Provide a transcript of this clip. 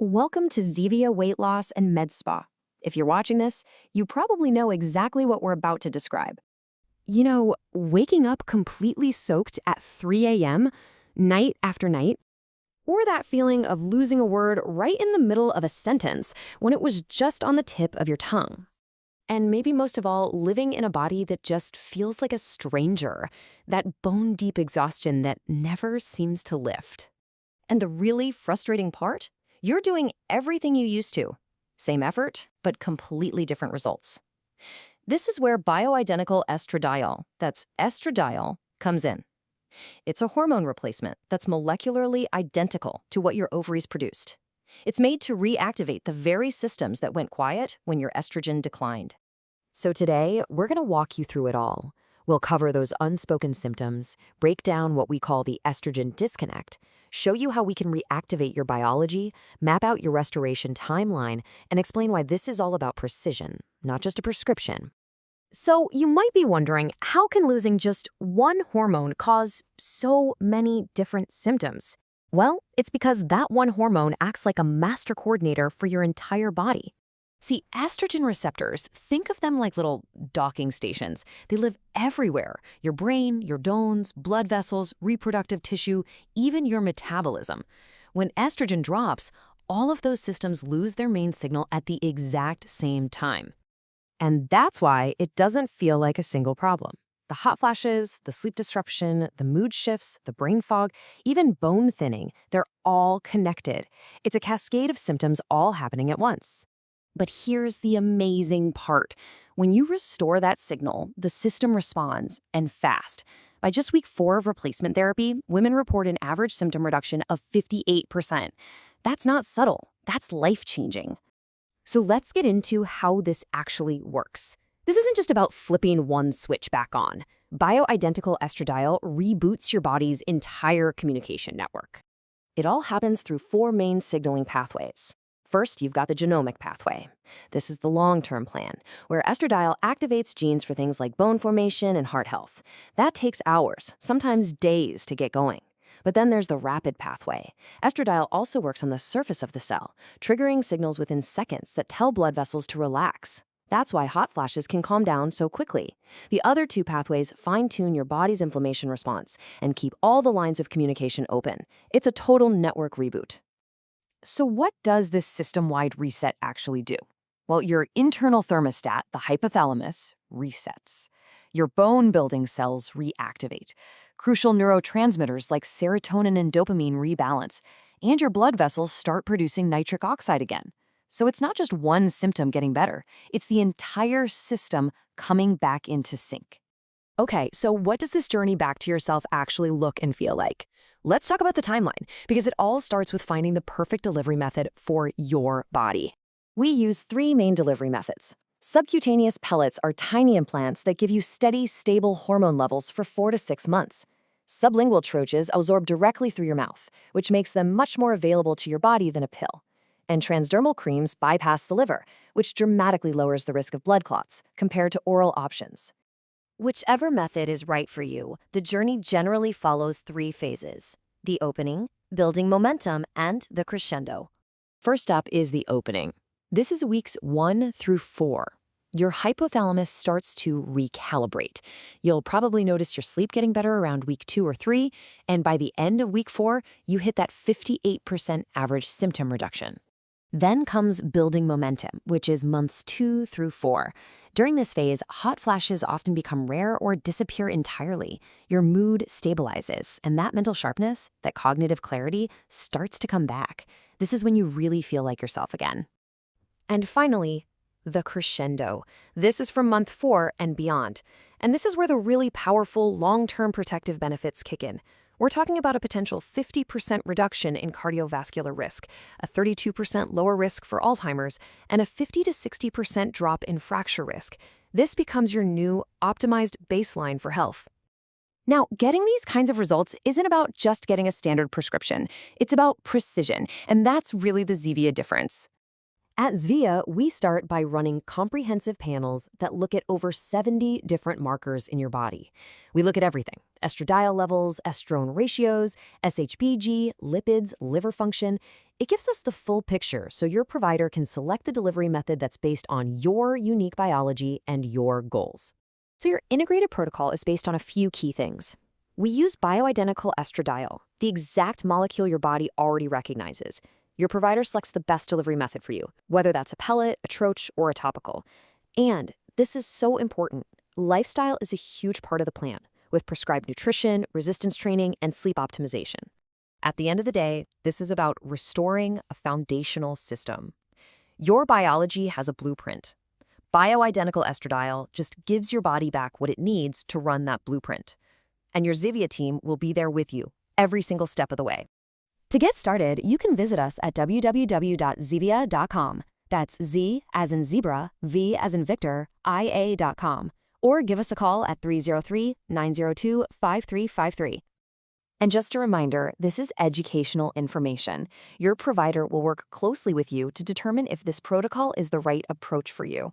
Welcome to Zevia Weight Loss and Med Spa. If you're watching this, you probably know exactly what we're about to describe. Waking up completely soaked at 3 a.m., night after night, or that feeling of losing a word right in the middle of a sentence when it was just on the tip of your tongue. And maybe most of all, living in a body that just feels like a stranger, that bone-deep exhaustion that never seems to lift. And the really frustrating part? You're doing everything you used to. Same effort, but completely different results. This is where bioidentical estradiol, that's estradiol, comes in. It's a hormone replacement that's molecularly identical to what your ovaries produced. It's made to reactivate the very systems that went quiet when your estrogen declined. So today, we're going to walk you through it all. We'll cover those unspoken symptoms, break down what we call the estrogen disconnect, show you how we can reactivate your biology, map out your restoration timeline, and explain why this is all about precision, not just a prescription. So you might be wondering, how can losing just one hormone cause so many different symptoms? Well, it's because that one hormone acts like a master coordinator for your entire body. See, estrogen receptors, think of them like little docking stations. They live everywhere: your brain, your bones, blood vessels, reproductive tissue, even your metabolism. When estrogen drops, all of those systems lose their main signal at the exact same time. And that's why it doesn't feel like a single problem. The hot flashes, the sleep disruption, the mood shifts, the brain fog, even bone thinning, they're all connected. It's a cascade of symptoms all happening at once. But here's the amazing part. When you restore that signal, the system responds, and fast. By just week 4 of replacement therapy, women report an average symptom reduction of 58%. That's not subtle. That's life-changing. So let's get into how this actually works. This isn't just about flipping one switch back on. Bioidentical estradiol reboots your body's entire communication network. It all happens through 4 main signaling pathways. First, you've got the genomic pathway. This is the long-term plan, where estradiol activates genes for things like bone formation and heart health. That takes hours, sometimes days, to get going. But then there's the rapid pathway. Estradiol also works on the surface of the cell, triggering signals within seconds that tell blood vessels to relax. That's why hot flashes can calm down so quickly. The other 2 pathways fine-tune your body's inflammation response and keep all the lines of communication open. It's a total network reboot. So what does this system-wide reset actually do? Well, your internal thermostat, the hypothalamus, resets. Your bone-building cells reactivate. Crucial neurotransmitters like serotonin and dopamine rebalance. And your blood vessels start producing nitric oxide again. So it's not just one symptom getting better. It's the entire system coming back into sync. Okay, so what does this journey back to yourself actually look and feel like? Let's talk about the timeline, because it all starts with finding the perfect delivery method for your body. We use 3 main delivery methods. Subcutaneous pellets are tiny implants that give you steady, stable hormone levels for 4 to 6 months. Sublingual troches absorb directly through your mouth, which makes them much more available to your body than a pill. And transdermal creams bypass the liver, which dramatically lowers the risk of blood clots compared to oral options. Whichever method is right for you, the journey generally follows 3 phases: the opening, building momentum, and the crescendo. First up is the opening. This is weeks 1 through 4. Your hypothalamus starts to recalibrate. You'll probably notice your sleep getting better around week 2 or 3, and by the end of week 4, you hit that 58% average symptom reduction. Then comes building momentum, which is months 2 through 4. During this phase, hot flashes often become rare or disappear entirely. Your mood stabilizes, and that mental sharpness, that cognitive clarity, starts to come back. This is when you really feel like yourself again. And finally, the crescendo. This is from month 4 and beyond. And this is where the really powerful long-term protective benefits kick in. We're talking about a potential 50% reduction in cardiovascular risk, a 32% lower risk for Alzheimer's, and a 50 to 60% drop in fracture risk. This becomes your new, optimized baseline for health. Now, getting these kinds of results isn't about just getting a standard prescription. It's about precision, and that's really the Zevia difference. At Zevia, we start by running comprehensive panels that look at over 70 different markers in your body. We look at everything: estradiol levels, estrone ratios, SHBG, lipids, liver function. It gives us the full picture so your provider can select the delivery method that's based on your unique biology and your goals. So your integrated protocol is based on a few key things. We use bioidentical estradiol, the exact molecule your body already recognizes. Your provider selects the best delivery method for you, whether that's a pellet, a troche, or a topical. And this is so important. Lifestyle is a huge part of the plan, with prescribed nutrition, resistance training, and sleep optimization. At the end of the day, this is about restoring a foundational system. Your biology has a blueprint. Bioidentical estradiol just gives your body back what it needs to run that blueprint. And your Zivia team will be there with you every single step of the way. To get started, you can visit us at www.zivia.com. That's Z as in zebra, V as in Victor, IA.com. Or give us a call at 303-902-5353. And just a reminder, this is educational information. Your provider will work closely with you to determine if this protocol is the right approach for you.